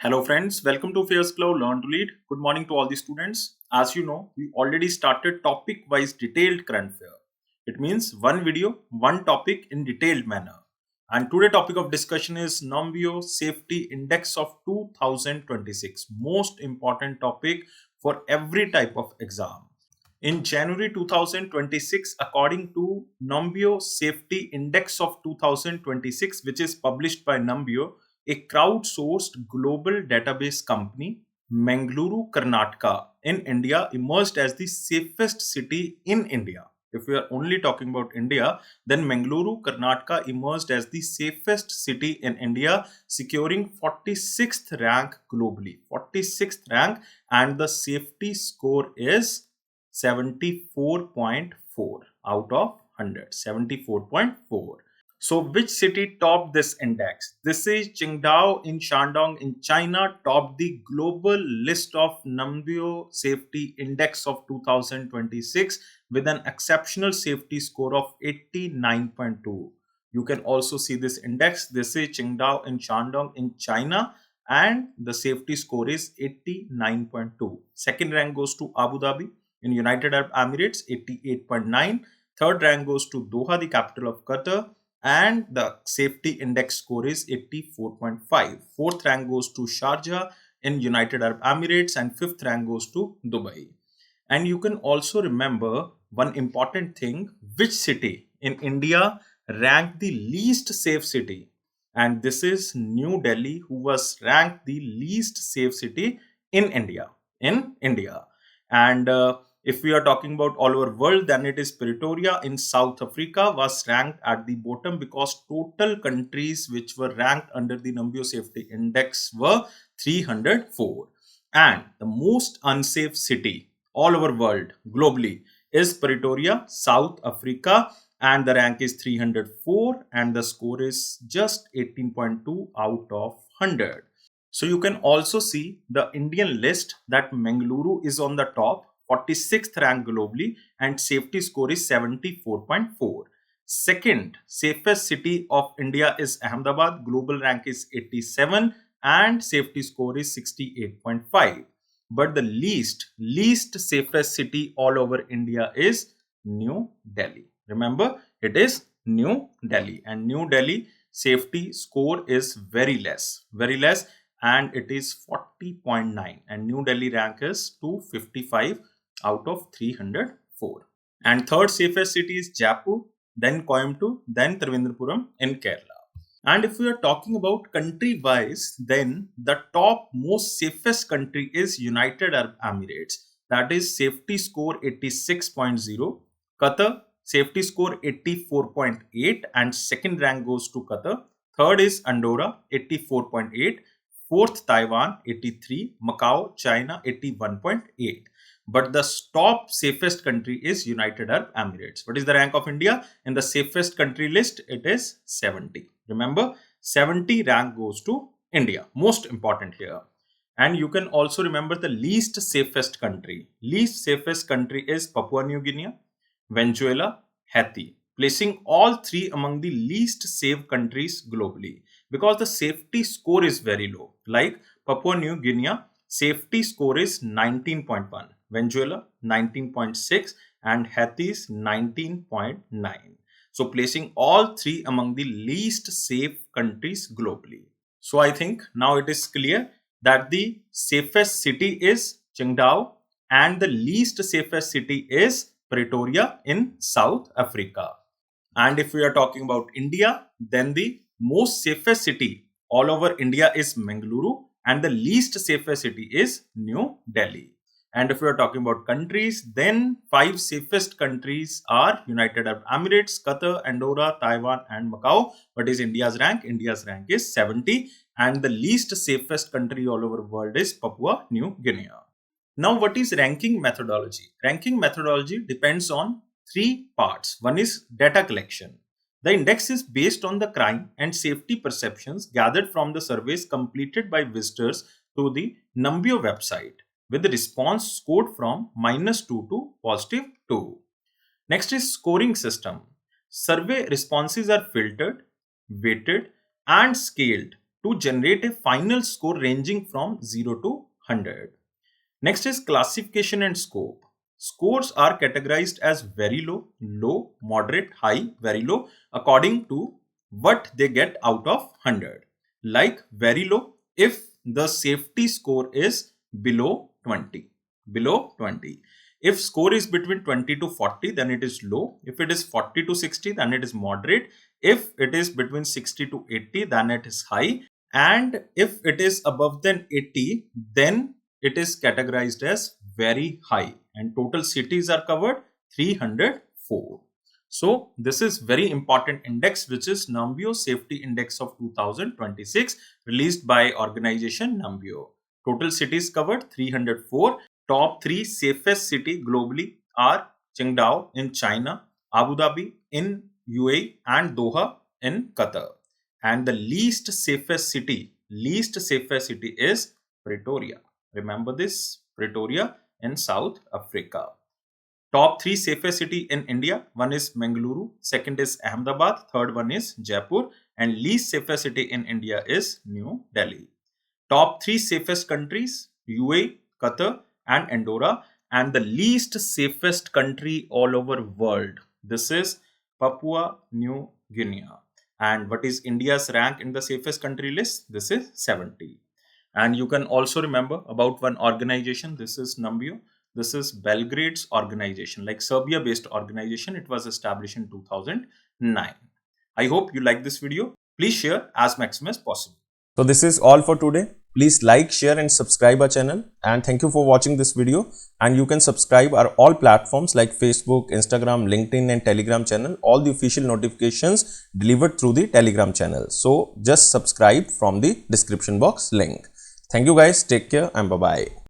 Hello friends, welcome to AffairsCloud Learn to Lead. Good morning to all the students. As you know, we already started topic-wise detailed current affair. It means one video, one topic in detailed manner. And today topic of discussion is Numbeo Safety Index of 2026. Most important topic for every type of exam. In January 2026, according to Numbeo Safety Index of 2026, which is published by Numbeo, a crowdsourced global database company, Mangaluru, Karnataka, in India, emerged as the safest city in India. If we are only talking about India, then Mangaluru, Karnataka emerged as the safest city in India, securing 46th rank globally. 46th rank, and the safety score is 74.4 out of 100. 74.4. So which city topped this index? This is Qingdao in Shandong in China topped the global list of Numbeo Safety Index of 2026 with an exceptional safety score of 89.2. You can also see this index. This is Qingdao in Shandong in China and the safety score is 89.2. Second rank goes to Abu Dhabi in United Arab Emirates, 88.9. Third rank goes to Doha, the capital of Qatar, and the safety index score is 84.5. Fourth rank goes to Sharjah in United Arab Emirates and fifth rank goes to Dubai. And you can also remember one important thing, which city in India ranked the least safe city. And this is New Delhi, who was ranked the least safe city in India. And if we are talking about all over world, then it is Pretoria in South Africa was ranked at the bottom because total countries which were ranked under the Numbeo Safety Index were 304. And the most unsafe city all over world globally is Pretoria, South Africa, and the rank is 304 and the score is just 18.2 out of 100. So you can also see the Indian list that Mangaluru is on the top, 46th rank globally, and safety score is 74.4. Second safest city of India is Ahmedabad, global rank is 87 and safety score is 68.5. But the least safest city all over India is New Delhi. Remember, it is New Delhi, and New Delhi safety score is very less, and it is 40.9, and New Delhi rank is 255 out of 304. And third safest city is Jaipur, then Coimbatore, then Trivandrum in Kerala. And if we are talking about country wise, then the top most safest country is United Arab Emirates. That is safety score 86.0. Qatar safety score 84.8 and second rank goes to Qatar. Third is Andorra 84.8. Fourth Taiwan 83. Macau, China 81.8. But the top safest country is United Arab Emirates. What is the rank of India? In the safest country list, it is 70. Remember, 70 rank goes to India. Most important here. And you can also remember the least safest country. Least safest country is Papua New Guinea, Venezuela, Haiti, placing all three among the least safe countries globally because the safety score is very low. Like Papua New Guinea, safety score is 19.1. Venezuela 19.6 and Haiti is 19.9. So placing all three among the least safe countries globally. So I think now it is clear that the safest city is Qingdao and the least safest city is Pretoria in South Africa. And if we are talking about India, then the most safest city all over India is Mangaluru and the least safest city is New Delhi. And if we are talking about countries, then 5 safest countries are United Arab Emirates, Qatar, Andorra, Taiwan, and Macau. What is India's rank? India's rank is 70. And the least safest country all over the world is Papua New Guinea. Now, what is ranking methodology? Ranking methodology depends on 3 parts. One is data collection. The index is based on the crime and safety perceptions gathered from the surveys completed by visitors to the Numbeo website, with the response scored from -2 to +2. Next is scoring system. Survey responses are filtered, weighted, and scaled to generate a final score ranging from 0 to 100. Next is classification and scope. Scores are categorized as very low, low, moderate, high, very low according to what they get out of 100. Like very low if the safety score is below 20. Below 20. If score is between 20 to 40, then it is low. If it is 40 to 60, then it is moderate. If it is between 60 to 80, then it is high. And if it is above than 80, then it is categorized as very high. And total cities are covered 304. So this is very important index, which is Numbeo Safety Index of 2026, released by organization Numbeo. Total cities covered 304. Top 3 safest city globally are Qingdao in China, Abu Dhabi in UAE, and Doha in Qatar. And the least safest city is Pretoria. Remember this, Pretoria in South Africa. Top 3 safest city in India. One is Mangaluru, second is Ahmedabad, third one is Jaipur, and least safest city in India is New Delhi. Top 3 safest countries, UAE, Qatar, and Andorra, and the least safest country all over world. This is Papua New Guinea. And what is India's rank in the safest country list? This is 70. And you can also remember about one organization. This is Numbeo. This is Belgrade's organization, like Serbia-based organization. It was established in 2009. I hope you like this video. Please share as maximum as possible. So this is all for today. Please like, share and subscribe our channel, and thank you for watching this video. And you can subscribe our all platforms like Facebook, Instagram, LinkedIn and Telegram channel. All the official notifications delivered through the Telegram channel. So just subscribe from the description box link. Thank you guys. Take care and bye-bye.